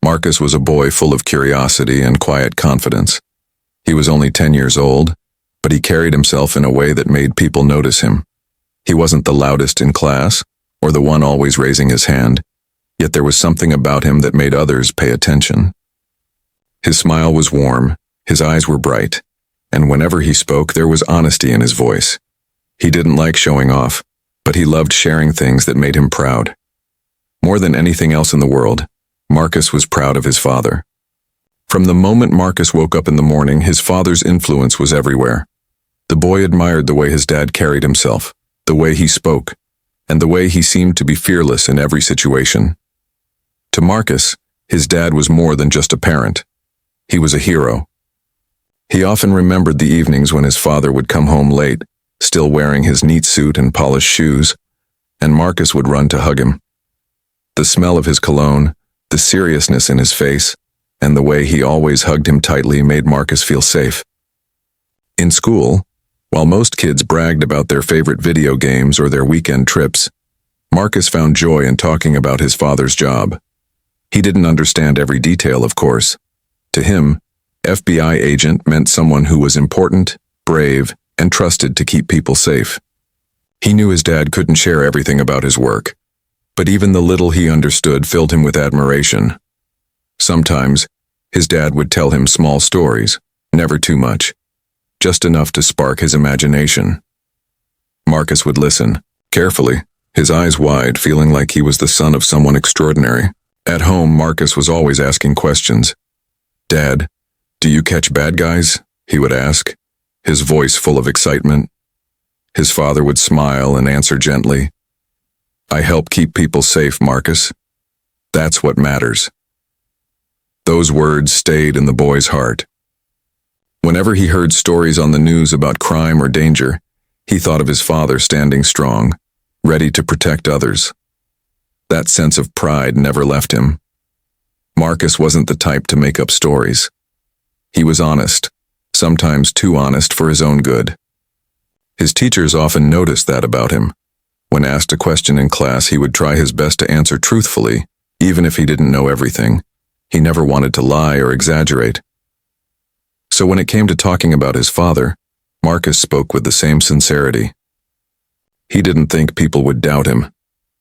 Marcus was a boy full of curiosity and quiet confidence. He was only 10 years old, but he carried himself in a way that made people notice him. He wasn't the loudest in class, or the one always raising his hand, yet there was something about him that made others pay attention. His smile was warm, his eyes were bright, and whenever he spoke there was honesty in his voice. He didn't like showing off, but he loved sharing things that made him proud. More than anything else in the world, Marcus was proud of his father. From the moment Marcus woke up in the morning, his father's influence was everywhere. The boy admired the way his dad carried himself, the way he spoke, and the way he seemed to be fearless in every situation. To Marcus, his dad was more than just a parent. He was a hero. He often remembered the evenings when his father would come home late, still wearing his neat suit and polished shoes, and Marcus would run to hug him. The smell of his cologne, the seriousness in his face, and the way he always hugged him tightly made Marcus feel safe. In school, while most kids bragged about their favorite video games or their weekend trips, Marcus found joy in talking about his father's job. He didn't understand every detail, of course. To him, FBI agent meant someone who was important, brave, and trusted to keep people safe. He knew his dad couldn't share everything about his work, but even the little he understood filled him with admiration. Sometimes, his dad would tell him small stories, never too much, just enough to spark his imagination. Marcus would listen, carefully, his eyes wide, feeling like he was the son of someone extraordinary. At home, Marcus was always asking questions. "Dad, do you catch bad guys?" he would ask, his voice full of excitement. His father would smile and answer gently, "I help keep people safe, Marcus. That's what matters." Those words stayed in the boy's heart. Whenever he heard stories on the news about crime or danger, he thought of his father standing strong, ready to protect others. That sense of pride never left him. Marcus wasn't the type to make up stories. He was honest, sometimes too honest for his own good. His teachers often noticed that about him. When asked a question in class, he would try his best to answer truthfully, even if he didn't know everything. He never wanted to lie or exaggerate. So when it came to talking about his father, Marcus spoke with the same sincerity. He didn't think people would doubt him.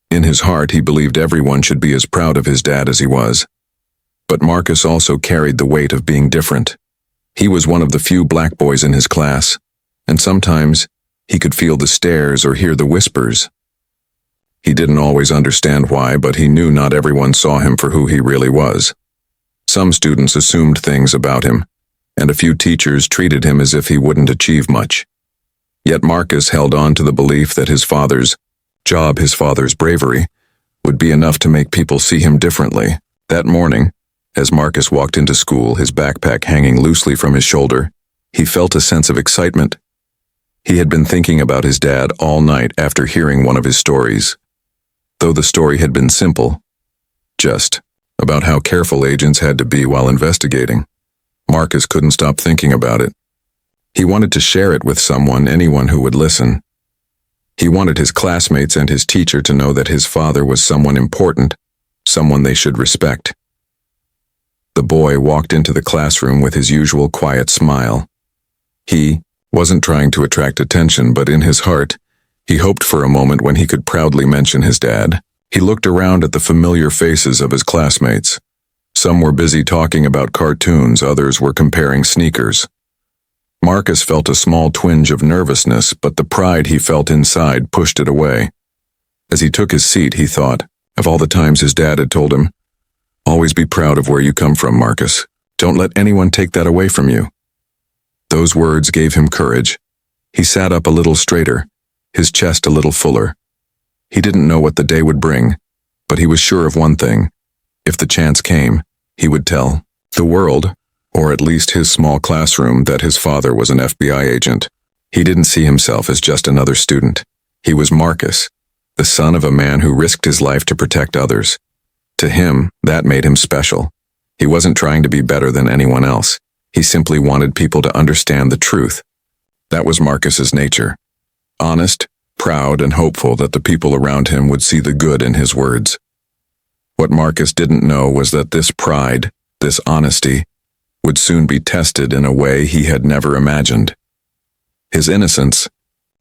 In his heart, he believed everyone should be as proud of his dad as he was. But Marcus also carried the weight of being different. He was one of the few black boys in his class, and sometimes he could feel the stares or hear the whispers. He didn't always understand why, but he knew not everyone saw him for who he really was. Some students assumed things about him, and a few teachers treated him as if he wouldn't achieve much. Yet Marcus held on to the belief that his father's job, his father's bravery, would be enough to make people see him differently. That morning, as Marcus walked into school, his backpack hanging loosely from his shoulder, he felt a sense of excitement. He had been thinking about his dad all night after hearing one of his stories. Though the story had been simple, just about how careful agents had to be while investigating, Marcus couldn't stop thinking about it. He wanted to share it with someone, anyone who would listen. He wanted his classmates and his teacher to know that his father was someone important, someone they should respect. The boy walked into the classroom with his usual quiet smile. He wasn't trying to attract attention, but in his heart, he hoped for a moment when he could proudly mention his dad. He looked around at the familiar faces of his classmates. Some were busy talking about cartoons, others were comparing sneakers. Marcus felt a small twinge of nervousness, but the pride he felt inside pushed it away. As he took his seat, he thought of all the times his dad had told him, "Always be proud of where you come from, Marcus. Don't let anyone take that away from you." Those words gave him courage. He sat up a little straighter, his chest a little fuller. He didn't know what the day would bring, but he was sure of one thing. If the chance came, he would tell the world, or at least his small classroom, that his father was an FBI agent. He didn't see himself as just another student. He was Marcus, the son of a man who risked his life to protect others. To him, that made him special. He wasn't trying to be better than anyone else. He simply wanted people to understand the truth. That was Marcus's nature. Honest, proud, and hopeful that the people around him would see the good in his words. What Marcus didn't know was that this pride, this honesty, would soon be tested in a way he had never imagined. His innocence,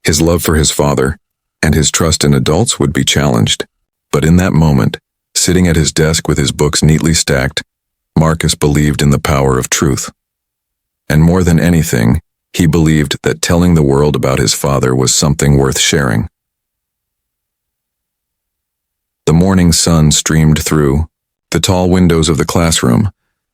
his love for his father, and his trust in adults would be challenged. But in that moment, sitting at his desk with his books neatly stacked, Marcus believed in the power of truth. And more than anything, he believed that telling the world about his father was something worth sharing. The morning sun streamed through the tall windows of the classroom,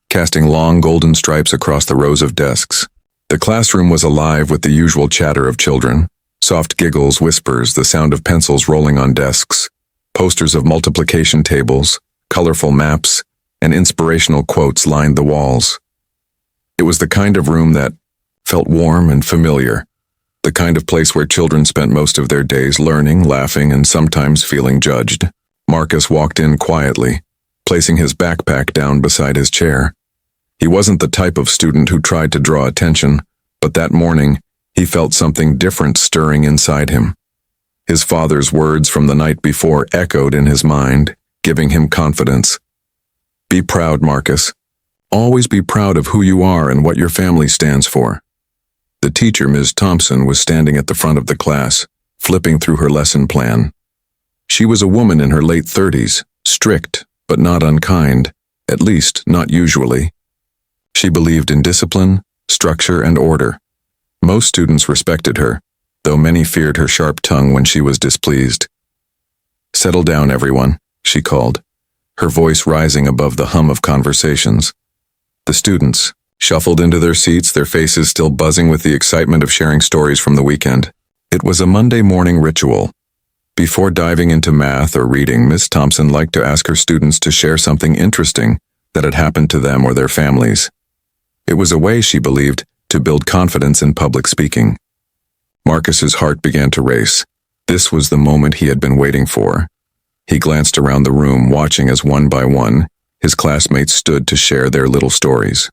casting long golden stripes across the rows of desks. The classroom was alive with the usual chatter of children, soft giggles, whispers, the sound of pencils rolling on desks, posters of multiplication tables, colorful maps, and inspirational quotes lined the walls. It was the kind of room that felt warm and familiar, the kind of place where children spent most of their days learning, laughing, and sometimes feeling judged. Marcus walked in quietly, placing his backpack down beside his chair. He wasn't the type of student who tried to draw attention, but that morning, he felt something different stirring inside him. His father's words from the night before echoed in his mind, giving him confidence. Be proud, Marcus. Always be proud of who you are and what your family stands for. The teacher, Ms. Thompson, was standing at the front of the class, flipping through her lesson plan. She was a woman in her late 30s, strict, but not unkind, at least not usually. She believed in discipline, structure, and order. Most students respected her, though many feared her sharp tongue when she was displeased. Settle down, everyone, she called, her voice rising above the hum of conversations. The students shuffled into their seats, their faces still buzzing with the excitement of sharing stories from the weekend. It was a Monday morning ritual. Before diving into math or reading, Miss Thompson liked to ask her students to share something interesting that had happened to them or their families. It was a way, she believed, to build confidence in public speaking. Marcus's heart began to race. This was the moment he had been waiting for. He glanced around the room, watching as one by one, his classmates stood to share their little stories.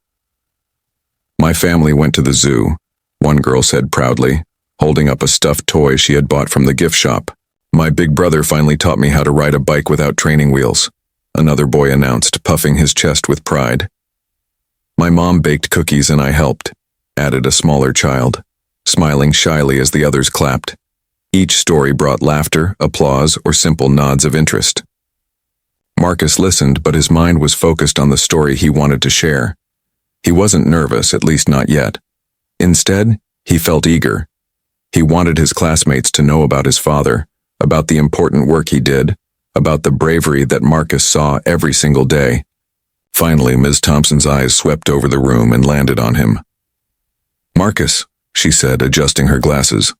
My family went to the zoo, one girl said proudly, holding up a stuffed toy she had bought from the gift shop. My big brother finally taught me how to ride a bike without training wheels, another boy announced, puffing his chest with pride. My mom baked cookies and I helped, added a smaller child, smiling shyly as the others clapped. Each story brought laughter, applause, or simple nods of interest. Marcus listened, but his mind was focused on the story he wanted to share. He wasn't nervous, at least not yet. Instead, he felt eager. He wanted his classmates to know about his father, about the important work he did, about the bravery that Marcus saw every single day. Finally, Ms. Thompson's eyes swept over the room and landed on him. Marcus, she said, adjusting her glasses.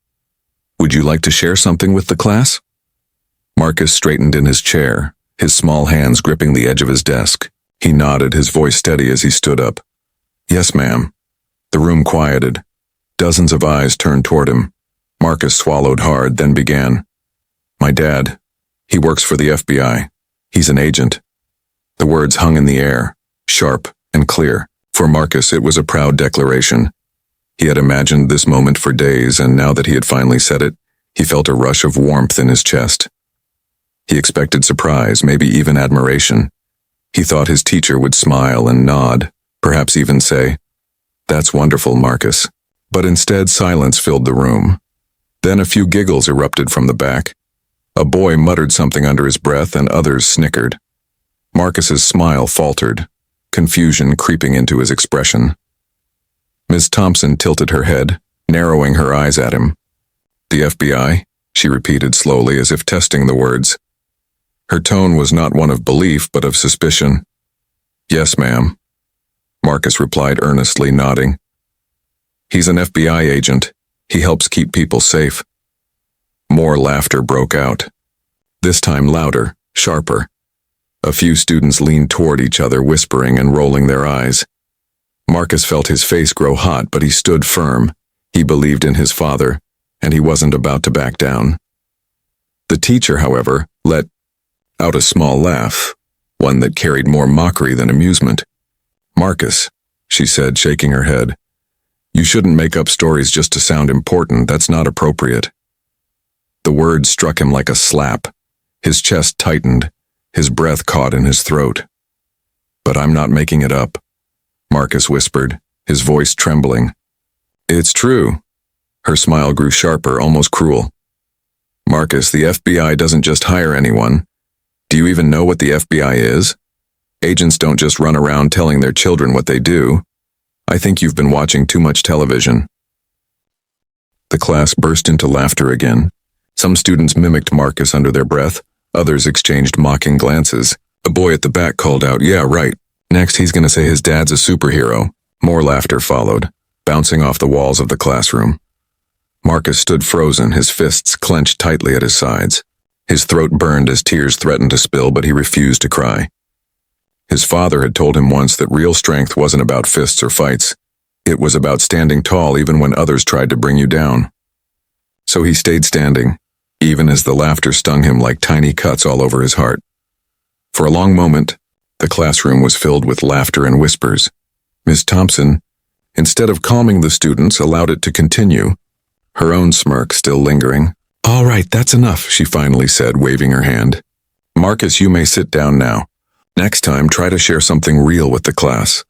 Would you like to share something with the class? Marcus straightened in his chair, his small hands gripping the edge of his desk. He nodded, his voice steady as he stood up. Yes, ma'am. The room quieted. Dozens of eyes turned toward him. Marcus swallowed hard, then began. My dad. He works for the FBI. He's an agent. The words hung in the air, sharp and clear. For Marcus, it was a proud declaration. He had imagined this moment for days, and now that he had finally said it, he felt a rush of warmth in his chest. He expected surprise, maybe even admiration. He thought his teacher would smile and nod, perhaps even say, That's wonderful, Marcus. But instead, silence filled the room. Then a few giggles erupted from the back. A boy muttered something under his breath, and others snickered. Marcus's smile faltered, confusion creeping into his expression. Ms. Thompson tilted her head, narrowing her eyes at him. The FBI? She repeated slowly, as if testing the words. Her tone was not one of belief, but of suspicion. Yes, ma'am. Marcus replied earnestly, nodding. He's an FBI agent. He helps keep people safe. More laughter broke out. This time louder, sharper. A few students leaned toward each other, whispering and rolling their eyes. Marcus felt his face grow hot, but he stood firm. He believed in his father, and he wasn't about to back down. The teacher, however, let out a small laugh, one that carried more mockery than amusement. Marcus, she said, shaking her head, you shouldn't make up stories just to sound important. That's not appropriate. The word struck him like a slap. His chest tightened, His breath caught in his throat. "But I'm not making it up," Marcus whispered, his voice trembling. "It's true." Her smile grew sharper, almost cruel. "Marcus, the FBI doesn't just hire anyone. Do you even know what the FBI is? Agents don't just run around telling their children what they do. I think you've been watching too much television." The class burst into laughter again. Some students mimicked Marcus under their breath. Others exchanged mocking glances. A boy at the back called out, "Yeah, right. Next he's gonna say his dad's a superhero." More laughter followed, bouncing off the walls of the classroom. Marcus stood frozen, his fists clenched tightly at his sides. His throat burned as tears threatened to spill, but he refused to cry. His father had told him once that real strength wasn't about fists or fights. It was about standing tall even when others tried to bring you down. So he stayed standing, even as the laughter stung him like tiny cuts all over his heart. For a long moment, the classroom was filled with laughter and whispers. Miss Thompson, instead of calming the students, allowed it to continue, her own smirk still lingering. "All right, that's enough," she finally said, waving her hand. "Marcus, you may sit down now. Next time, try to share something real with the class."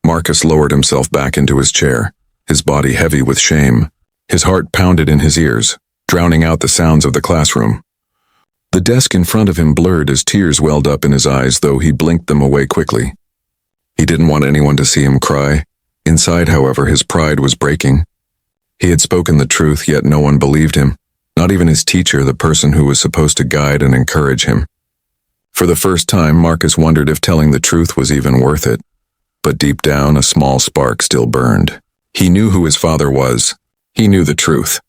Marcus lowered himself back into his chair, his body heavy with shame. His heart pounded in his ears, drowning out the sounds of the classroom. The desk in front of him blurred as tears welled up in his eyes, though he blinked them away quickly. He didn't want anyone to see him cry. Inside, however, his pride was breaking. He had spoken the truth, yet no one believed him, not even his teacher, the person who was supposed to guide and encourage him. For the first time, Marcus wondered if telling the truth was even worth it. But deep down, a small spark still burned. He knew who his father was. He knew the truth.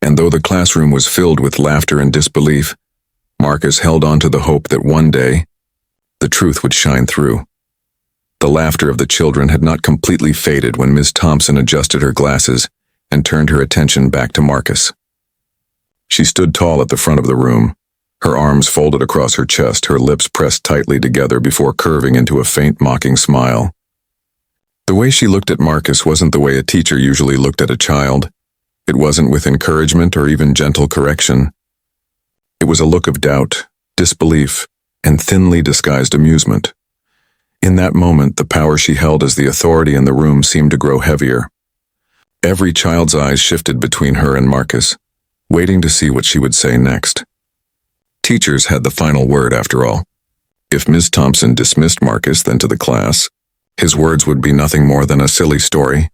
And though the classroom was filled with laughter and disbelief, Marcus held on to the hope that one day, the truth would shine through. The laughter of the children had not completely faded when Miss Thompson adjusted her glasses and turned her attention back to Marcus. She stood tall at the front of the room, her arms folded across her chest, her lips pressed tightly together before curving into a faint, mocking smile. The way she looked at Marcus wasn't the way a teacher usually looked at a child. It wasn't with encouragement or even gentle correction. It was a look of doubt, disbelief, and thinly disguised amusement. In that moment, the power she held as the authority in the room seemed to grow heavier. Every child's eyes shifted between her and Marcus, waiting to see what she would say next. Teachers had the final word, after all. If Ms. Thompson dismissed Marcus then to the class, his words would be nothing more than a silly story.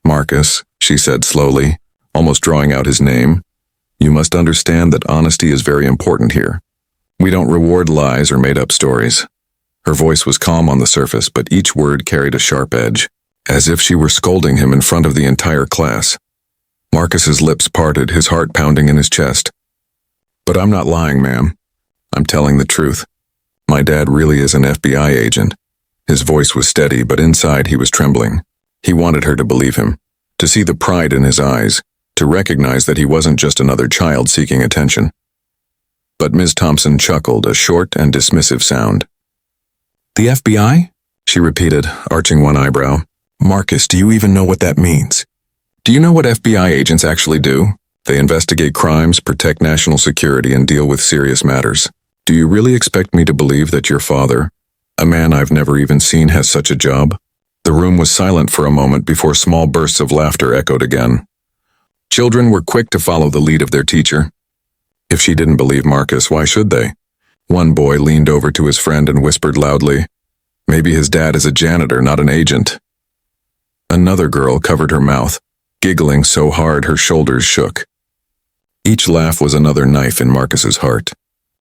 "Marcus," she said slowly, almost drawing out his name, "you must understand that honesty is very important here. We don't reward lies or made-up stories." Her voice was calm on the surface, but each word carried a sharp edge, as if she were scolding him in front of the entire class. Marcus's lips parted, his heart pounding in his chest. "But I'm not lying, ma'am. I'm telling the truth. My dad really is an FBI agent." His voice was steady, but inside he was trembling. He wanted her to believe him, to see the pride in his eyes, to recognize that he wasn't just another child seeking attention. But Ms. Thompson chuckled, a short and dismissive sound. "The FBI?" she repeated, arching one eyebrow. "Marcus, do you even know what that means? Do you know what FBI agents actually do? They investigate crimes, protect national security, and deal with serious matters. Do you really expect me to believe that your father, a man I've never even seen, has such a job?" The room was silent for a moment before small bursts of laughter echoed again. Children were quick to follow the lead of their teacher. If she didn't believe Marcus, why should they? One boy leaned over to his friend and whispered loudly, "Maybe his dad is a janitor, not an agent." Another girl covered her mouth, giggling so hard her shoulders shook. Each laugh was another knife in Marcus's heart.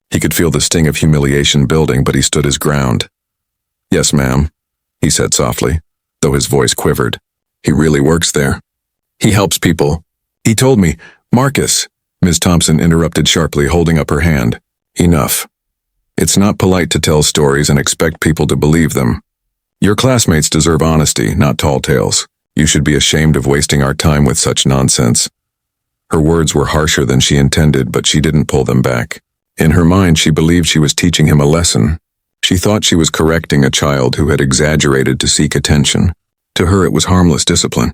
He could feel the sting of humiliation building, but he stood his ground. "Yes, ma'am," he said softly, though his voice quivered. "He really works there. He helps people. He told me—" "Marcus," Ms. Thompson interrupted sharply, holding up her hand. "Enough. It's not polite to tell stories and expect people to believe them. Your classmates deserve honesty, not tall tales. You should be ashamed of wasting our time with such nonsense." Her words were harsher than she intended, but she didn't pull them back. In her mind, she believed she was teaching him a lesson. She thought she was correcting a child who had exaggerated to seek attention. To her, it was harmless discipline.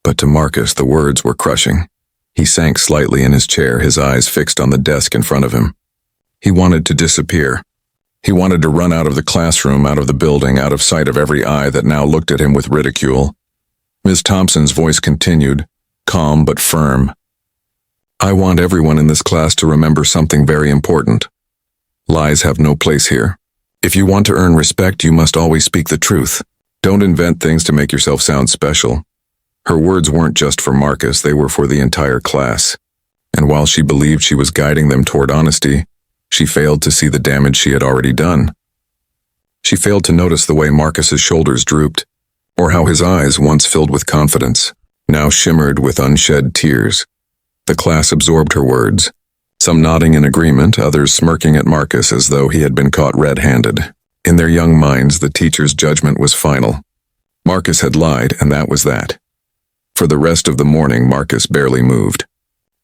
But to Marcus, the words were crushing. He sank slightly in his chair, his eyes fixed on the desk in front of him. He wanted to disappear. He wanted to run out of the classroom, out of the building, out of sight of every eye that now looked at him with ridicule. Ms. Thompson's voice continued, calm but firm. I want everyone in this class to remember something very important. Lies have no place here. If you want to earn respect, you must always speak the truth. Don't invent things to make yourself sound special. Her words weren't just for Marcus, they were for the entire class. And while she believed she was guiding them toward honesty, she failed to see the damage she had already done. She failed to notice the way Marcus's shoulders drooped, or how his eyes, once filled with confidence, now shimmered with unshed tears. The class absorbed her words, some nodding in agreement, others smirking at Marcus as though he had been caught red-handed. In their young minds, the teacher's judgment was final. Marcus had lied, and that was that. For the rest of the morning, Marcus barely moved.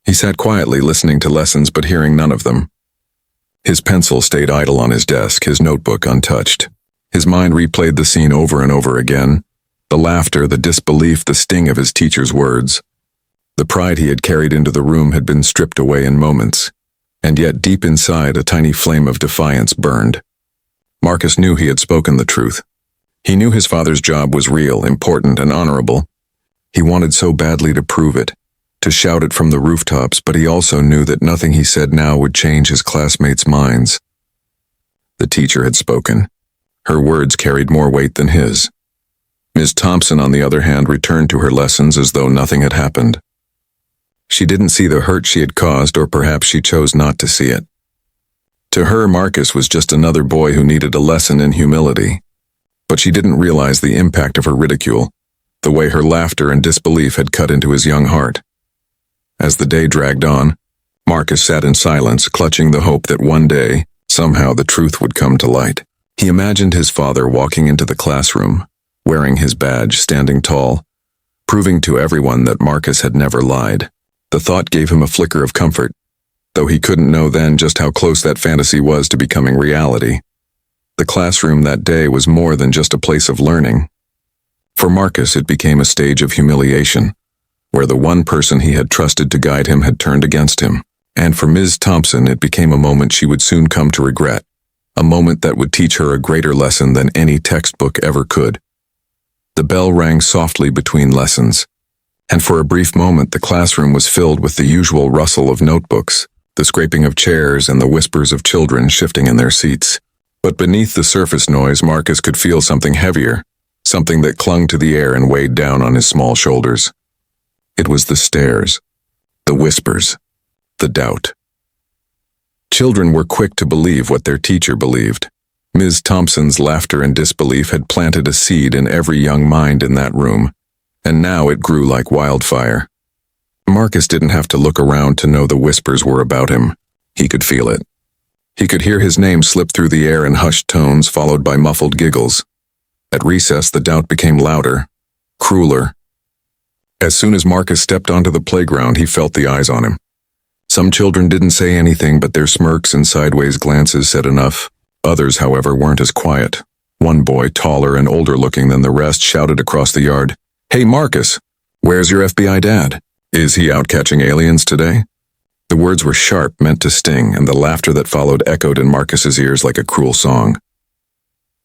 He sat quietly listening to lessons but hearing none of them. His pencil stayed idle on his desk, his notebook untouched. His mind replayed the scene over and over again. The laughter, the disbelief, the sting of his teacher's words. The pride he had carried into the room had been stripped away in moments, and yet deep inside a tiny flame of defiance burned. Marcus knew he had spoken the truth. He knew his father's job was real, important, and honorable. He wanted so badly to prove it, to shout it from the rooftops, but he also knew that nothing he said now would change his classmates' minds. The teacher had spoken. Her words carried more weight than his. Ms. Thompson, on the other hand, returned to her lessons as though nothing had happened. She didn't see the hurt she had caused, or perhaps she chose not to see it. To her, Marcus was just another boy who needed a lesson in humility. But she didn't realize the impact of her ridicule, the way her laughter and disbelief had cut into his young heart. As the day dragged on, Marcus sat in silence, clutching the hope that one day, somehow, the truth would come to light. He imagined his father walking into the classroom, wearing his badge, standing tall, proving to everyone that Marcus had never lied. The thought gave him a flicker of comfort, though he couldn't know then just how close that fantasy was to becoming reality. The classroom that day was more than just a place of learning. For Marcus, it became a stage of humiliation, where the one person he had trusted to guide him had turned against him. And for Ms. Thompson, it became a moment she would soon come to regret, a moment that would teach her a greater lesson than any textbook ever could. The bell rang softly between lessons, and for a brief moment the classroom was filled with the usual rustle of notebooks, the scraping of chairs, and the whispers of children shifting in their seats. But beneath the surface noise, Marcus could feel something heavier, something that clung to the air and weighed down on his small shoulders. It was the stares, the whispers, the doubt. Children were quick to believe what their teacher believed. Ms. Thompson's laughter and disbelief had planted a seed in every young mind in that room, and now it grew like wildfire. Marcus didn't have to look around to know the whispers were about him. He could feel it. He could hear his name slip through the air in hushed tones, followed by muffled giggles. At recess, the doubt became louder, crueler. As soon as Marcus stepped onto the playground, he felt the eyes on him. Some children didn't say anything, but their smirks and sideways glances said enough. Others, however, weren't as quiet. One boy, taller and older looking than the rest, shouted across the yard, "Hey, Marcus, where's your FBI dad? Is he out catching aliens today?" The words were sharp, meant to sting, and the laughter that followed echoed in Marcus's ears like a cruel song.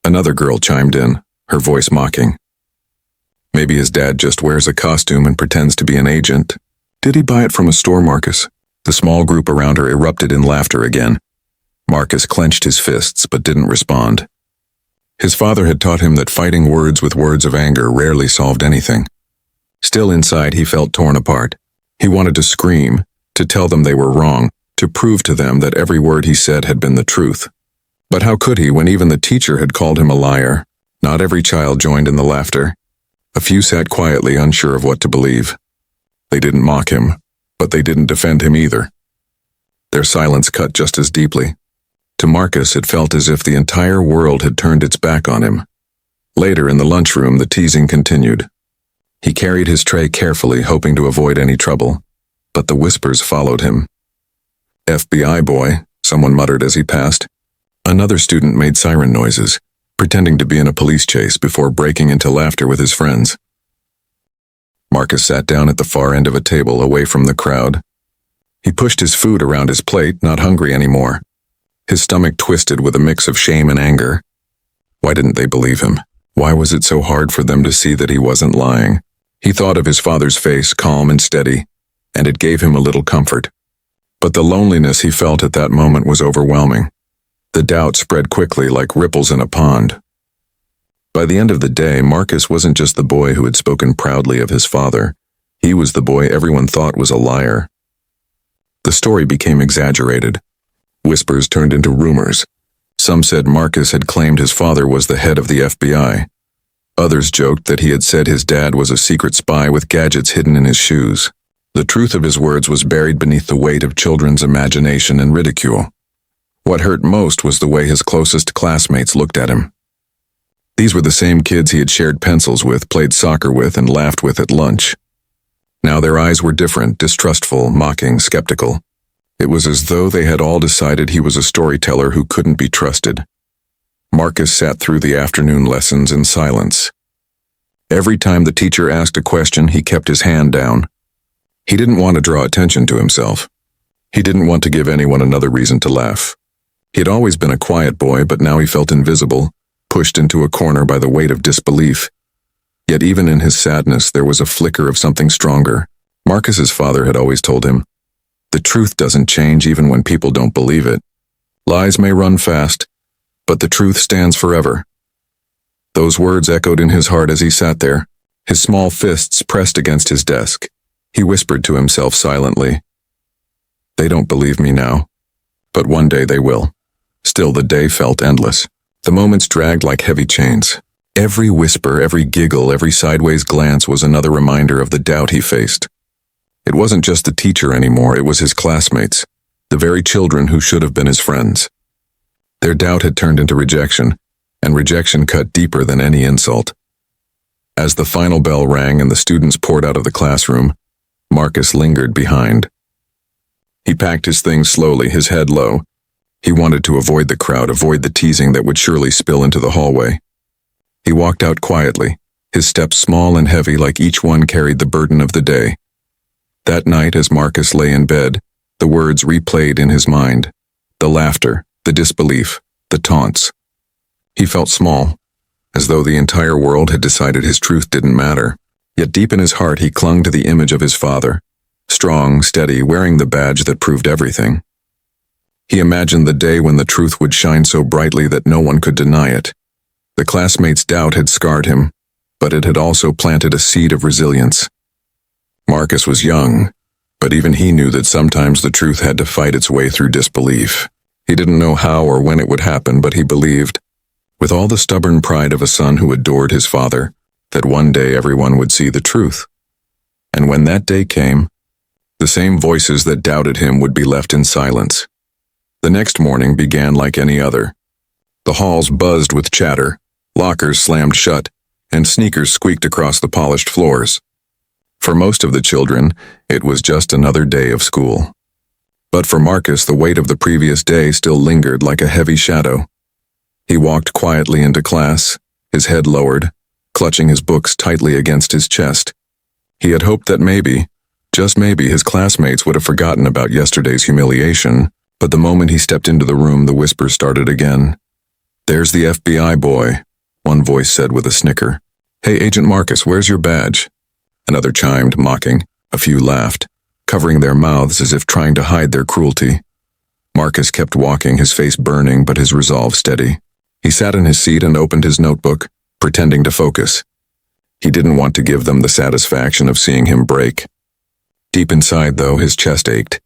Another girl chimed in, her voice mocking. "Maybe his dad just wears a costume and pretends to be an agent. Did he buy it from a store, Marcus?" The small group around her erupted in laughter again. Marcus clenched his fists but didn't respond. His father had taught him that fighting words with words of anger rarely solved anything. Still inside, he felt torn apart. He wanted to scream, to tell them they were wrong, to prove to them that every word he said had been the truth. But how could he when even the teacher had called him a liar? Not every child joined in the laughter. A few sat quietly, unsure of what to believe. They didn't mock him, but they didn't defend him either. Their silence cut just as deeply. To Marcus, it felt as if the entire world had turned its back on him. Later, in the lunchroom, the teasing continued. He carried his tray carefully, hoping to avoid any trouble, but the whispers followed him. "FBI boy," someone muttered as he passed. Another student made siren noises, pretending to be in a police chase before breaking into laughter with his friends. Marcus sat down at the far end of a table, away from the crowd. He pushed his food around his plate, not hungry anymore. His stomach twisted with a mix of shame and anger. Why didn't they believe him? Why was it so hard for them to see that he wasn't lying? He thought of his father's face, calm and steady, and it gave him a little comfort. But the loneliness he felt at that moment was overwhelming. The doubt spread quickly like ripples in a pond. By the end of the day, Marcus wasn't just the boy who had spoken proudly of his father. He was the boy everyone thought was a liar. The story became exaggerated. Whispers turned into rumors. Some said Marcus had claimed his father was the head of the FBI. Others joked that he had said his dad was a secret spy with gadgets hidden in his shoes. The truth of his words was buried beneath the weight of children's imagination and ridicule. What hurt most was the way his closest classmates looked at him. These were the same kids he had shared pencils with, played soccer with, and laughed with at lunch. Now their eyes were different, distrustful, mocking, skeptical. It was as though they had all decided he was a storyteller who couldn't be trusted. Marcus sat through the afternoon lessons in silence. Every time the teacher asked a question, he kept his hand down. He didn't want to draw attention to himself. He didn't want to give anyone another reason to laugh. He had always been a quiet boy, but now he felt invisible, pushed into a corner by the weight of disbelief. Yet even in his sadness, there was a flicker of something stronger. Marcus's father had always told him, "The truth doesn't change even when people don't believe it. Lies may run fast, but the truth stands forever." Those words echoed in his heart as he sat there, his small fists pressed against his desk. He whispered to himself silently, "They don't believe me now, but one day they will." Still, the day felt endless. The moments dragged like heavy chains. Every whisper, every giggle, every sideways glance was another reminder of the doubt he faced. It wasn't just the teacher anymore, it was his classmates, the very children who should have been his friends. Their doubt had turned into rejection, and rejection cut deeper than any insult. As the final bell rang and the students poured out of the classroom, Marcus lingered behind. He packed his things slowly, his head low. He wanted to avoid the crowd, avoid the teasing that would surely spill into the hallway. He walked out quietly, his steps small and heavy like each one carried the burden of the day. That night, as Marcus lay in bed, the words replayed in his mind. The laughter, the disbelief, the taunts. He felt small, as though the entire world had decided his truth didn't matter. Yet deep in his heart he clung to the image of his father, strong, steady, wearing the badge that proved everything. He imagined the day when the truth would shine so brightly that no one could deny it. The classmates' doubt had scarred him, but it had also planted a seed of resilience. Marcus was young, but even he knew that sometimes the truth had to fight its way through disbelief. He didn't know how or when it would happen, but he believed, with all the stubborn pride of a son who adored his father, that one day everyone would see the truth. And when that day came, the same voices that doubted him would be left in silence. The next morning began like any other. The halls buzzed with chatter, lockers slammed shut, and sneakers squeaked across the polished floors. For most of the children, it was just another day of school. But for Marcus, the weight of the previous day still lingered like a heavy shadow. He walked quietly into class, his head lowered, clutching his books tightly against his chest. He had hoped that maybe, just maybe, his classmates would have forgotten about yesterday's humiliation, but the moment he stepped into the room, the whispers started again. "There's the FBI boy," one voice said with a snicker. "Hey, Agent Marcus, where's your badge?" Another chimed, mocking. A few laughed, covering their mouths as if trying to hide their cruelty. Marcus kept walking, his face burning but his resolve steady. He sat in his seat and opened his notebook, pretending to focus. He didn't want to give them the satisfaction of seeing him break. Deep inside, though, his chest ached.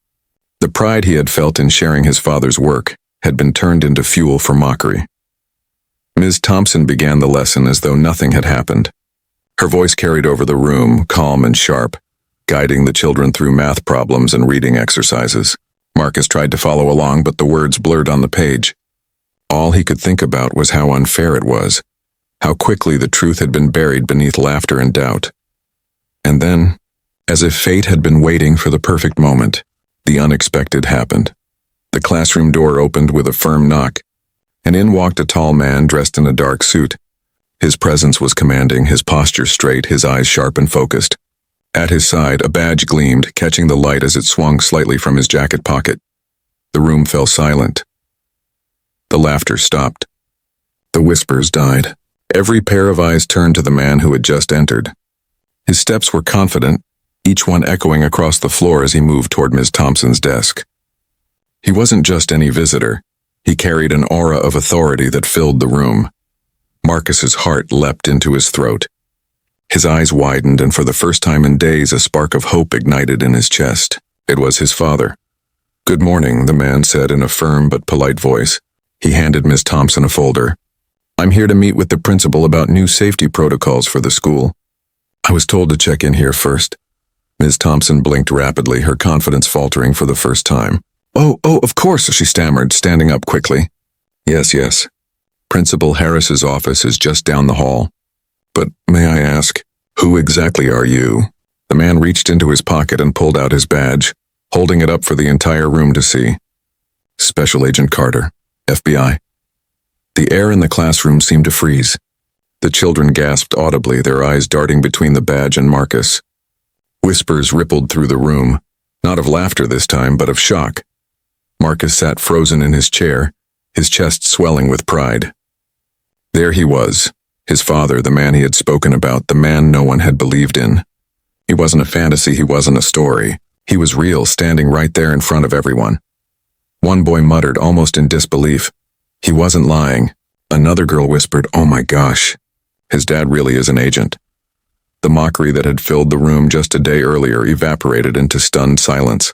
The pride he had felt in sharing his father's work had been turned into fuel for mockery. Ms. Thompson began the lesson as though nothing had happened. Her voice carried over the room, calm and sharp, guiding the children through math problems and reading exercises. Marcus tried to follow along, but the words blurred on the page. All he could think about was how unfair it was, how quickly the truth had been buried beneath laughter and doubt. And then, as if fate had been waiting for the perfect moment, the unexpected happened. The classroom door opened with a firm knock, and in walked a tall man dressed in a dark suit. His presence was commanding, his posture straight, his eyes sharp and focused. At his side, a badge gleamed, catching the light as it swung slightly from his jacket pocket. The room fell silent. The laughter stopped. The whispers died. Every pair of eyes turned to the man who had just entered. His steps were confident, each one echoing across the floor as he moved toward Ms. Thompson's desk. He wasn't just any visitor. He carried an aura of authority that filled the room. Marcus's heart leapt into his throat. His eyes widened, and for the first time in days, a spark of hope ignited in his chest. It was his father. "Good morning," the man said in a firm but polite voice. He handed Ms. Thompson a folder. "I'm here to meet with the principal about new safety protocols for the school. I was told to check in here first." Ms. Thompson blinked rapidly, her confidence faltering for the first time. Oh, of course," she stammered, standing up quickly. Yes. Principal Harris's office is just down the hall. But may I ask, who exactly are you?" The man reached into his pocket and pulled out his badge, holding it up for the entire room to see. "Special Agent Carter, FBI." The air in the classroom seemed to freeze. The children gasped audibly, their eyes darting between the badge and Marcus. Whispers rippled through the room, not of laughter this time, but of shock. Marcus sat frozen in his chair, his chest swelling with pride. There he was, his father, the man he had spoken about, the man no one had believed in. He wasn't a fantasy, he wasn't a story. He was real, standing right there in front of everyone. One boy muttered, almost in disbelief, "He wasn't lying." Another girl whispered, "Oh my gosh, his dad really is an agent." The mockery that had filled the room just a day earlier evaporated into stunned silence.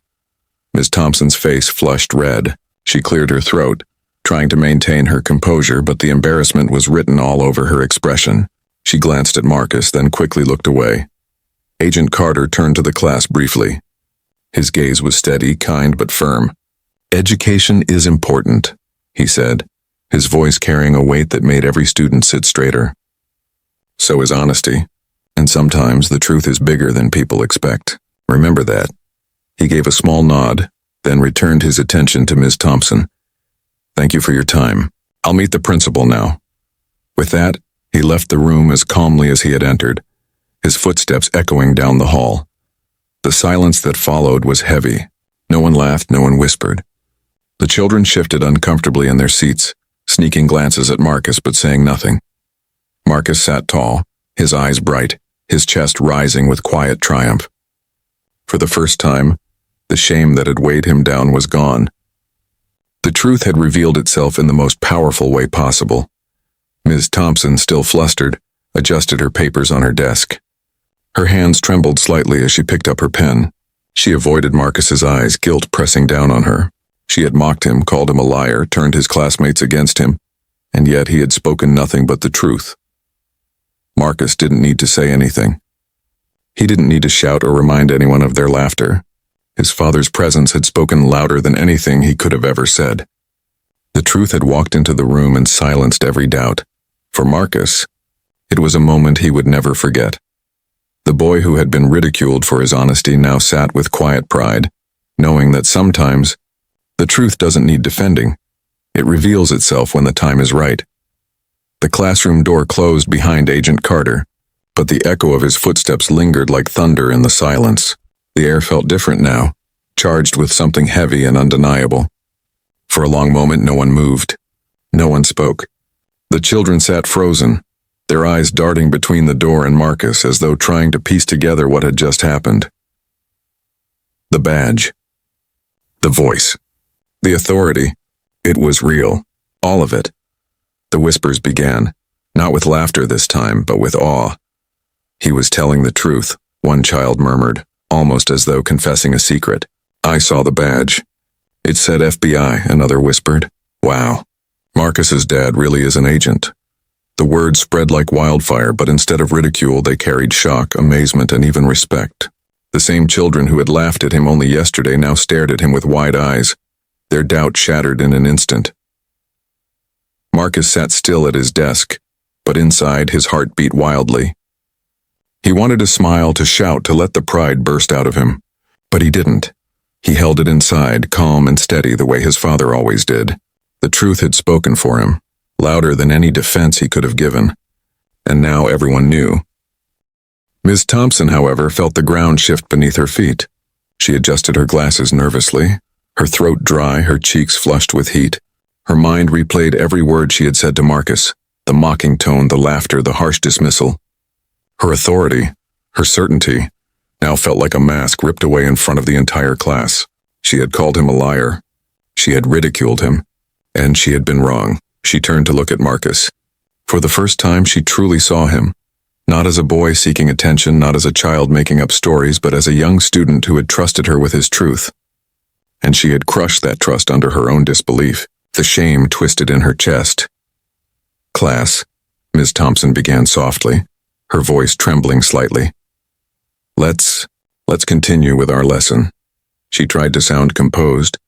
Ms. Thompson's face flushed red. She cleared her throat, trying to maintain her composure, but the embarrassment was written all over her expression. She glanced at Marcus, then quickly looked away. Agent Carter turned to the class briefly. His gaze was steady, kind, but firm. "Education is important," he said, his voice carrying a weight that made every student sit straighter. "So is honesty, and sometimes the truth is bigger than people expect. Remember that." He gave a small nod, then returned his attention to Ms. Thompson. "Thank you for your time. I'll meet the principal now." With that, he left the room as calmly as he had entered, his footsteps echoing down the hall. The silence that followed was heavy. No one laughed, no one whispered. The children shifted uncomfortably in their seats, sneaking glances at Marcus but saying nothing. Marcus sat tall, his eyes bright, his chest rising with quiet triumph. For the first time, the shame that had weighed him down was gone. The truth had revealed itself in the most powerful way possible. Ms. Thompson, still flustered, adjusted her papers on her desk. Her hands trembled slightly as she picked up her pen. She avoided Marcus's eyes, guilt pressing down on her. She had mocked him, called him a liar, turned his classmates against him, and yet he had spoken nothing but the truth. Marcus didn't need to say anything. He didn't need to shout or remind anyone of their laughter. His father's presence had spoken louder than anything he could have ever said. The truth had walked into the room and silenced every doubt. For Marcus, it was a moment he would never forget. The boy who had been ridiculed for his honesty now sat with quiet pride, knowing that sometimes the truth doesn't need defending. It reveals itself when the time is right. The classroom door closed behind Agent Carter, but the echo of his footsteps lingered like thunder in the silence. The air felt different now, charged with something heavy and undeniable. For a long moment, no one moved. No one spoke. The children sat frozen, their eyes darting between the door and Marcus as though trying to piece together what had just happened. The badge. The voice. The authority. It was real. All of it. The whispers began, not with laughter this time, but with awe. "He was telling the truth," one child murmured, almost as though confessing a secret. "I saw the badge. It said FBI," another whispered. "Wow. Marcus's dad really is an agent." The words spread like wildfire, but instead of ridicule, they carried shock, amazement, and even respect. The same children who had laughed at him only yesterday now stared at him with wide eyes, their doubt shattered in an instant. Marcus sat still at his desk, but inside his heart beat wildly. He wanted to smile, to shout, to let the pride burst out of him, but he didn't. He held it inside, calm and steady the way his father always did. The truth had spoken for him, louder than any defense he could have given, and now everyone knew. Ms. Thompson, however, felt the ground shift beneath her feet. She adjusted her glasses nervously, her throat dry, her cheeks flushed with heat. Her mind replayed every word she had said to Marcus, the mocking tone, the laughter, the harsh dismissal. Her authority, her certainty, now felt like a mask ripped away in front of the entire class. She had called him a liar. She had ridiculed him. And she had been wrong. She turned to look at Marcus. For the first time, she truly saw him. Not as a boy seeking attention, not as a child making up stories, but as a young student who had trusted her with his truth. And she had crushed that trust under her own disbelief. The shame twisted in her chest. "Class," Ms. Thompson began softly, her voice trembling slightly. Let's continue with our lesson." She tried to sound composed,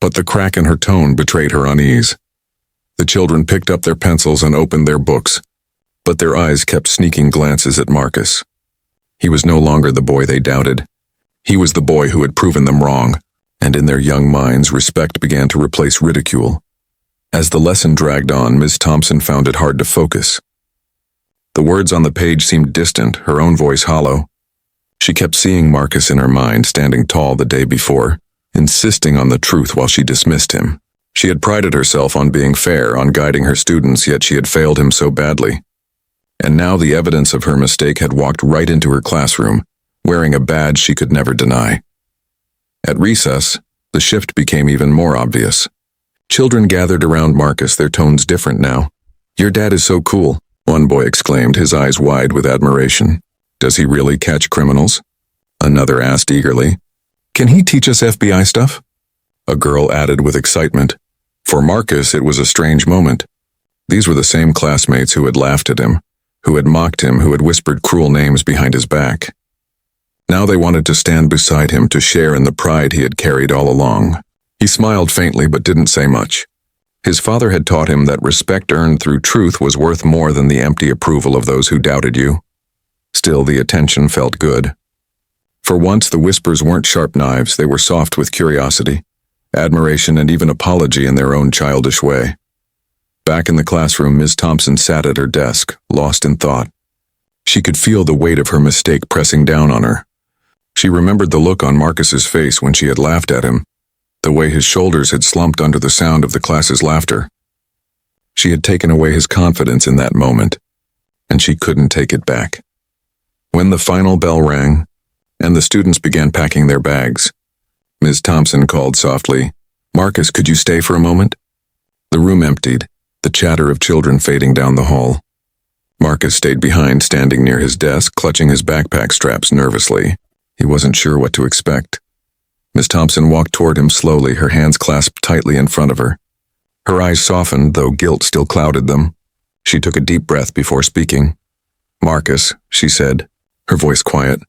but the crack in her tone betrayed her unease. The children picked up their pencils and opened their books, but their eyes kept sneaking glances at Marcus. He was no longer the boy they doubted. He was the boy who had proven them wrong, and in their young minds, respect began to replace ridicule. As the lesson dragged on, Ms. Thompson found it hard to focus. The words on the page seemed distant, her own voice hollow. She kept seeing Marcus in her mind, standing tall the day before, insisting on the truth while she dismissed him. She had prided herself on being fair, on guiding her students, yet she had failed him so badly. And now the evidence of her mistake had walked right into her classroom, wearing a badge she could never deny. At recess, the shift became even more obvious. Children gathered around Marcus, their tones different now. "Your dad is so cool," one boy exclaimed, his eyes wide with admiration. "Does he really catch criminals?" Another asked eagerly. "Can he teach us FBI stuff?" A girl added with excitement. For Marcus, it was a strange moment. These were the same classmates who had laughed at him, who had mocked him, who had whispered cruel names behind his back. Now they wanted to stand beside him, to share in the pride he had carried all along. He smiled faintly but didn't say much. His father had taught him that respect earned through truth was worth more than the empty approval of those who doubted you. Still, the attention felt good. For once, the whispers weren't sharp knives, they were soft with curiosity, admiration, and even apology in their own childish way. Back in the classroom, Ms. Thompson sat at her desk, lost in thought. She could feel the weight of her mistake pressing down on her. She remembered the look on Marcus's face when she had laughed at him, the way his shoulders had slumped under the sound of the class's laughter. She had taken away his confidence in that moment, and she couldn't take it back. When the final bell rang, and the students began packing their bags, Ms. Thompson called softly, "Marcus, could you stay for a moment?" The room emptied, the chatter of children fading down the hall. Marcus stayed behind, standing near his desk, clutching his backpack straps nervously. He wasn't sure what to expect. Miss Thompson walked toward him slowly, her hands clasped tightly in front of her. Her eyes softened, though guilt still clouded them. She took a deep breath before speaking. "Marcus," she said, her voice quiet,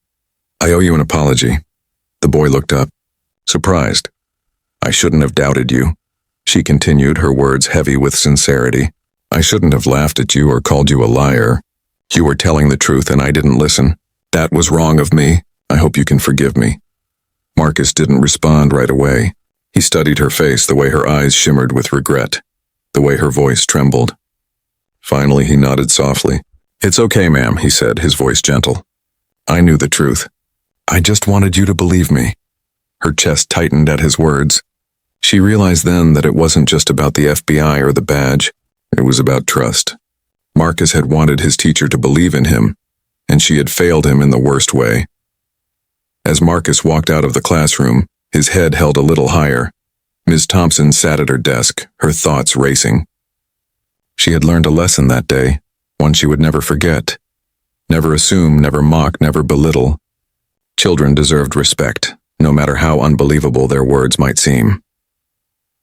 "I owe you an apology." The boy looked up, surprised. "I shouldn't have doubted you," she continued, her words heavy with sincerity. "I shouldn't have laughed at you or called you a liar. You were telling the truth and I didn't listen. That was wrong of me. I hope you can forgive me." Marcus didn't respond right away. He studied her face, the way her eyes shimmered with regret, the way her voice trembled. Finally, he nodded softly. "It's okay, ma'am," he said, his voice gentle. "I knew the truth. I just wanted you to believe me." Her chest tightened at his words. She realized then that it wasn't just about the FBI or the badge. It was about trust. Marcus had wanted his teacher to believe in him, and she had failed him in the worst way. As Marcus walked out of the classroom, his head held a little higher. Ms. Thompson sat at her desk, her thoughts racing. She had learned a lesson that day, one she would never forget. Never assume, never mock, never belittle. Children deserved respect, no matter how unbelievable their words might seem.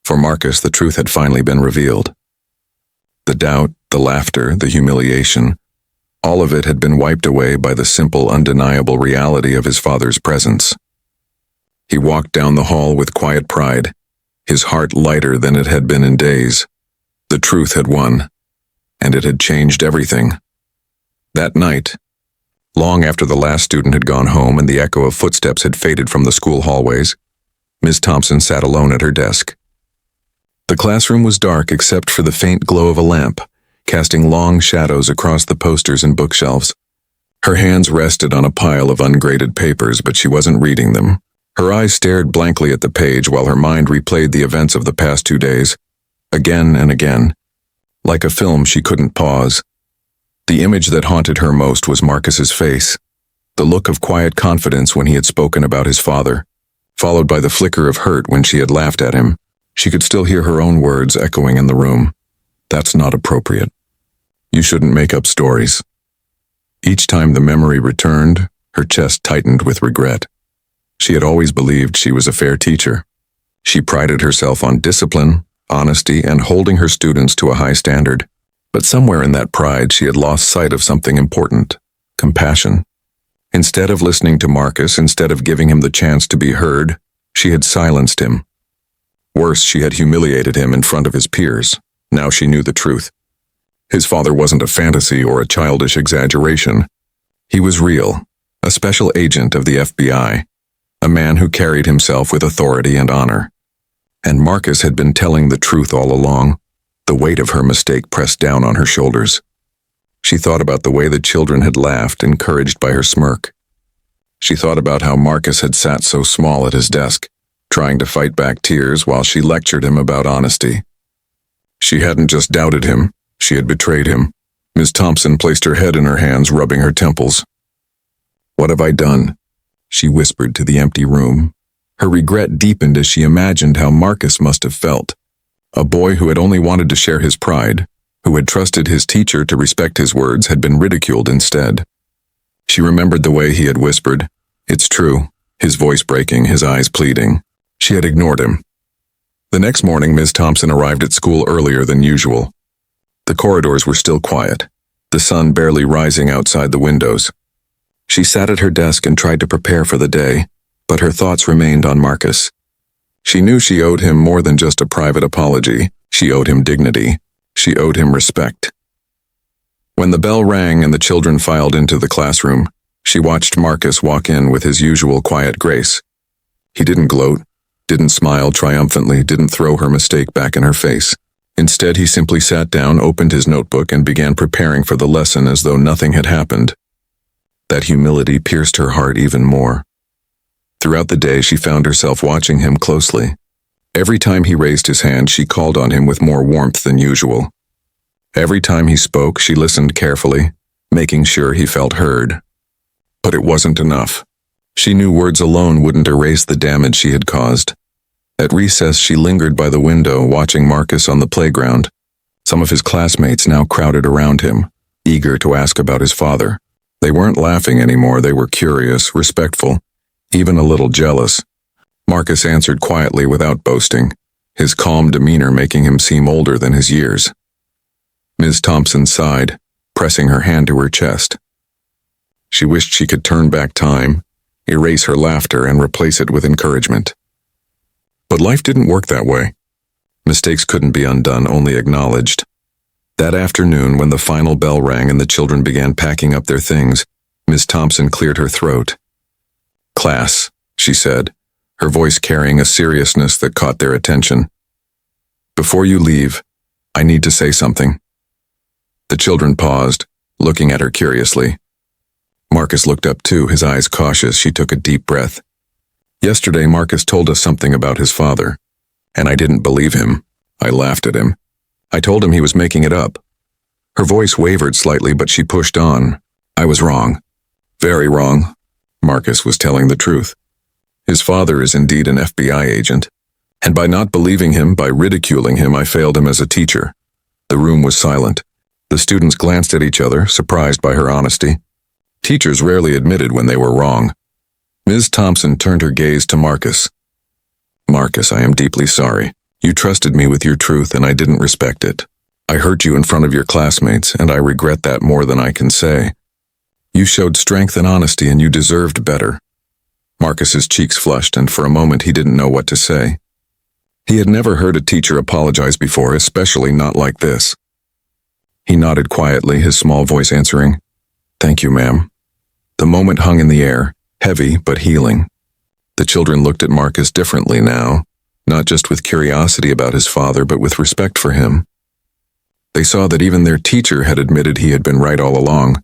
For Marcus, the truth had finally been revealed. The doubt, the laughter, the humiliation, all of it had been wiped away by the simple, undeniable reality of his father's presence. He walked down the hall with quiet pride, his heart lighter than it had been in days. The truth had won, and it had changed everything. That night, long after the last student had gone home and the echo of footsteps had faded from the school hallways, Ms. Thompson sat alone at her desk. The classroom was dark except for the faint glow of a lamp, casting long shadows across the posters and bookshelves. Her hands rested on a pile of ungraded papers, but she wasn't reading them. Her eyes stared blankly at the page while her mind replayed the events of the past 2 days. again and again. Like a film, she couldn't pause. The image that haunted her most was Marcus's face, the look of quiet confidence when he had spoken about his father, followed by the flicker of hurt when she had laughed at him. She could still hear her own words echoing in the room. That's not appropriate. You shouldn't make up stories. Each time the memory returned, her chest tightened with regret. She had always believed she was a fair teacher. She prided herself on discipline, honesty, and holding her students to a high standard. But somewhere in that pride, she had lost sight of something important: compassion. Instead of listening to Marcus, instead of giving him the chance to be heard, she had silenced him. Worse, she had humiliated him in front of his peers. Now she knew the truth. His father wasn't a fantasy or a childish exaggeration. He was real, a special agent of the FBI, a man who carried himself with authority and honor. And Marcus had been telling the truth all along. The weight of her mistake pressed down on her shoulders. She thought about the way the children had laughed, encouraged by her smirk. She thought about how Marcus had sat so small at his desk, trying to fight back tears while she lectured him about honesty. She hadn't just doubted him, she had betrayed him. Ms. Thompson placed her head in her hands, rubbing her temples. "What have I done?" she whispered to the empty room. Her regret deepened as she imagined how Marcus must have felt. A boy who had only wanted to share his pride, who had trusted his teacher to respect his words, had been ridiculed instead. She remembered the way he had whispered, "It's true," his voice breaking, his eyes pleading. She had ignored him. The next morning, Ms. Thompson arrived at school earlier than usual. The corridors were still quiet, the sun barely rising outside the windows. She sat at her desk and tried to prepare for the day, but her thoughts remained on Marcus. She knew she owed him more than just a private apology. She owed him dignity. She owed him respect. When the bell rang and the children filed into the classroom, she watched Marcus walk in with his usual quiet grace. He didn't gloat, didn't smile triumphantly, didn't throw her mistake back in her face. Instead, he simply sat down, opened his notebook, and began preparing for the lesson as though nothing had happened. That humility pierced her heart even more. Throughout the day, she found herself watching him closely. Every time he raised his hand, she called on him with more warmth than usual. Every time he spoke, she listened carefully, making sure he felt heard. But it wasn't enough. She knew words alone wouldn't erase the damage she had caused. At recess, she lingered by the window, watching Marcus on the playground. Some of his classmates now crowded around him, eager to ask about his father. They weren't laughing anymore, they were curious, respectful, even a little jealous. Marcus answered quietly without boasting, his calm demeanor making him seem older than his years. Ms. Thompson sighed, pressing her hand to her chest. She wished she could turn back time, erase her laughter, and replace it with encouragement. But life didn't work that way. Mistakes couldn't be undone, only acknowledged. That afternoon, when the final bell rang and the children began packing up their things, Ms. Thompson cleared her throat. "Class," she said, her voice carrying a seriousness that caught their attention. "Before you leave, I need to say something." The children paused, looking at her curiously. Marcus looked up too, his eyes cautious. She took a deep breath. "Yesterday, Marcus told us something about his father, and I didn't believe him. I laughed at him. I told him he was making it up." Her voice wavered slightly, but she pushed on. "I was wrong. Very wrong." Marcus was telling the truth. His father is indeed an FBI agent, and by not believing him, by ridiculing him, I failed him as a teacher. The room was silent. The students glanced at each other, surprised by her honesty. Teachers rarely admitted when they were wrong. Ms. Thompson turned her gaze to Marcus. "Marcus, I am deeply sorry. You trusted me with your truth, and I didn't respect it. I hurt you in front of your classmates, and I regret that more than I can say. You showed strength and honesty, and you deserved better." Marcus's cheeks flushed, and for a moment he didn't know what to say. He had never heard a teacher apologize before, especially not like this. He nodded quietly, his small voice answering, "Thank you, ma'am." The moment hung in the air, heavy but healing. The children looked at Marcus differently now, not just with curiosity about his father, but with respect for him. They saw that even their teacher had admitted he had been right all along.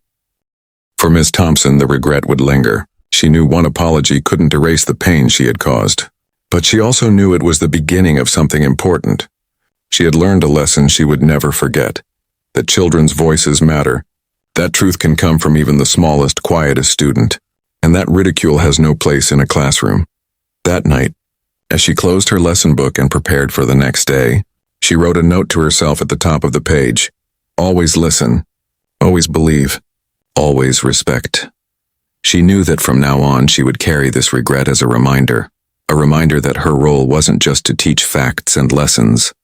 For Miss Thompson, the regret would linger. She knew one apology couldn't erase the pain she had caused. But she also knew it was the beginning of something important. She had learned a lesson she would never forget, that children's voices matter. That truth can come from even the smallest, quietest student, and that ridicule has no place in a classroom. That night, as she closed her lesson book and prepared for the next day, she wrote a note to herself at the top of the page. Always listen, always believe, always respect. She knew that from now on she would carry this regret as a reminder that her role wasn't just to teach facts and lessons,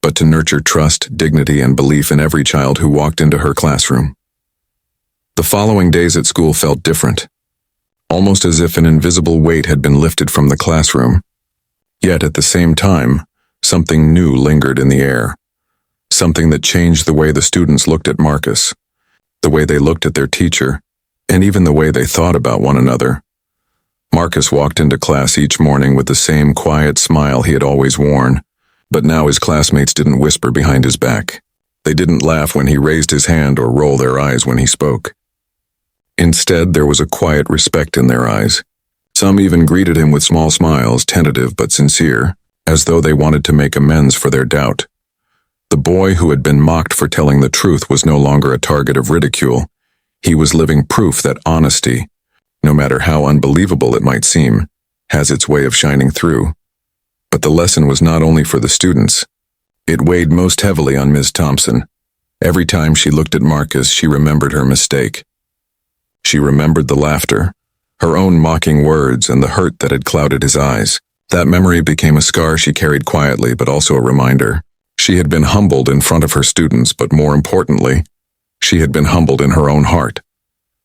but to nurture trust, dignity, and belief in every child who walked into her classroom. The following days at school felt different, almost as if an invisible weight had been lifted from the classroom. Yet at the same time, something new lingered in the air, something that changed the way the students looked at Marcus, the way they looked at their teacher, and even the way they thought about one another. Marcus walked into class each morning with the same quiet smile he had always worn, but now his classmates didn't whisper behind his back. They didn't laugh when he raised his hand or roll their eyes when he spoke. Instead, there was a quiet respect in their eyes. Some even greeted him with small smiles, tentative but sincere, as though they wanted to make amends for their doubt. The boy who had been mocked for telling the truth was no longer a target of ridicule. He was living proof that honesty, no matter how unbelievable it might seem, has its way of shining through. But the lesson was not only for the students. It weighed most heavily on Ms. Thompson. Every time she looked at Marcus, she remembered her mistake. She remembered the laughter, her own mocking words, and the hurt that had clouded his eyes. That memory became a scar she carried quietly, but also a reminder. She had been humbled in front of her students, but more importantly, she had been humbled in her own heart.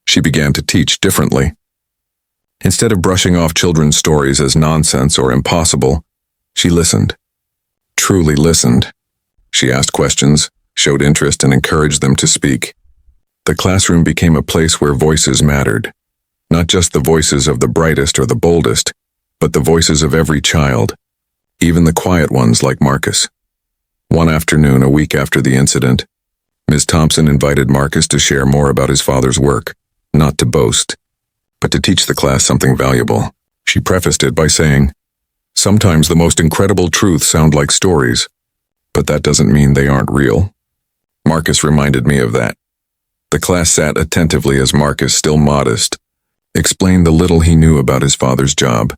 She began to teach differently. Instead of brushing off children's stories as nonsense or impossible, she listened. Truly listened. She asked questions, showed interest, and encouraged them to speak. The classroom became a place where voices mattered. Not just the voices of the brightest or the boldest, but the voices of every child, even the quiet ones like Marcus. One afternoon, a week after the incident, Ms. Thompson invited Marcus to share more about his father's work, not to boast, but to teach the class something valuable. She prefaced it by saying, "Sometimes the most incredible truths sound like stories, but that doesn't mean they aren't real." Marcus reminded me of that. The class sat attentively as Marcus, still modest, explained the little he knew about his father's job,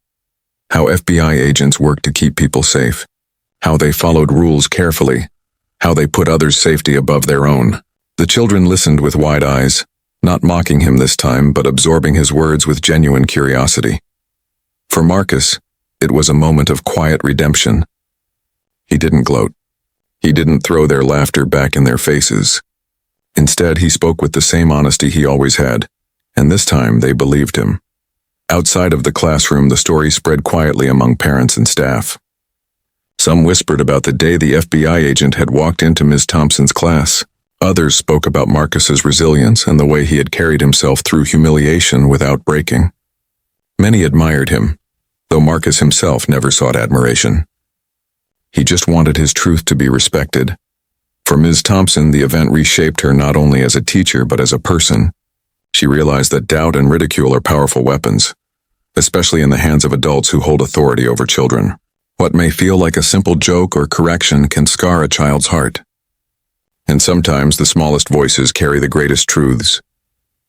how FBI agents worked to keep people safe, how they followed rules carefully, how they put others' safety above their own. The children listened with wide eyes, not mocking him this time, but absorbing his words with genuine curiosity. For Marcus, it was a moment of quiet redemption. He didn't gloat. He didn't throw their laughter back in their faces. Instead, he spoke with the same honesty he always had, and this time they believed him. Outside of the classroom, the story spread quietly among parents and staff. Some whispered about the day the FBI agent had walked into Ms. Thompson's class. Others spoke about Marcus's resilience and the way he had carried himself through humiliation without breaking. Many admired him, though Marcus himself never sought admiration. He just wanted his truth to be respected. For Ms. Thompson, the event reshaped her not only as a teacher but as a person. She realized that doubt and ridicule are powerful weapons, especially in the hands of adults who hold authority over children. What may feel like a simple joke or correction can scar a child's heart. And sometimes the smallest voices carry the greatest truths.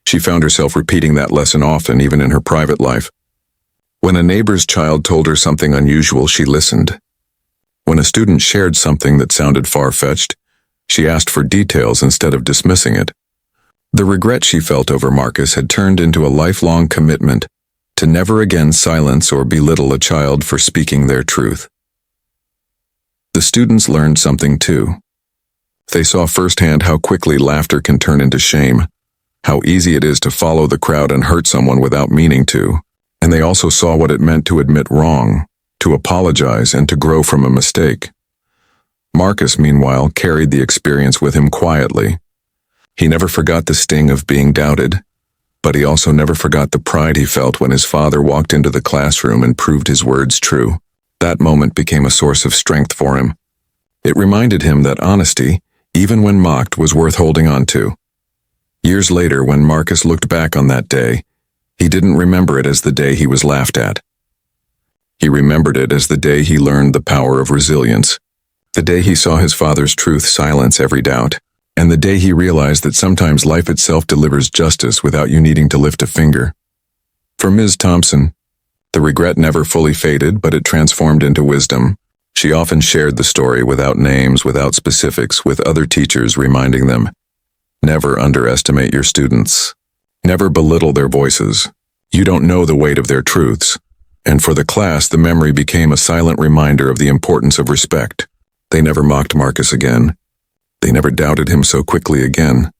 She found herself repeating that lesson often, even in her private life. When a neighbor's child told her something unusual, she listened. When a student shared something that sounded far-fetched, she asked for details instead of dismissing it. The regret she felt over Marcus had turned into a lifelong commitment to never again silence or belittle a child for speaking their truth. The students learned something too. They saw firsthand how quickly laughter can turn into shame, how easy it is to follow the crowd and hurt someone without meaning to, and they also saw what it meant to admit wrong, to apologize, and to grow from a mistake. Marcus, meanwhile, carried the experience with him quietly. He never forgot the sting of being doubted, but he also never forgot the pride he felt when his father walked into the classroom and proved his words true. That moment became a source of strength for him. It reminded him that honesty, even when mocked, was worth holding on to. Years later, when Marcus looked back on that day, he didn't remember it as the day he was laughed at. He remembered it as the day he learned the power of resilience, The day he saw his father's truth silence every doubt, and the day he realized that sometimes life itself delivers justice without you needing to lift a finger. For Ms. Thompson, the regret never fully faded, but it transformed into wisdom. She often shared the story without names, without specifics, with other teachers reminding them, never underestimate your students. Never belittle their voices. You don't know the weight of their truths. And for the class, the memory became a silent reminder of the importance of respect. They never mocked Marcus again. They never doubted him so quickly again.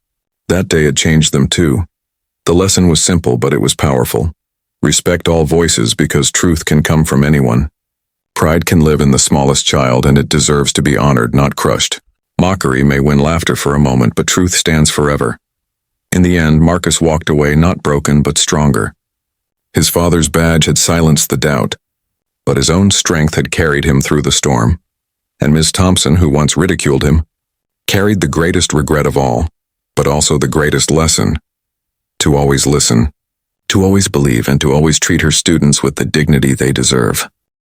That day it changed them too. The lesson was simple, but it was powerful. Respect all voices because truth can come from anyone. Pride can live in the smallest child, and it deserves to be honored, not crushed. Mockery may win laughter for a moment, but truth stands forever. In the end, Marcus walked away not broken but stronger. His father's badge had silenced the doubt, but his own strength had carried him through the storm. And Ms. Thompson, who once ridiculed him, carried the greatest regret of all, but also the greatest lesson: to always listen, to always believe, and to always treat her students with the dignity they deserve.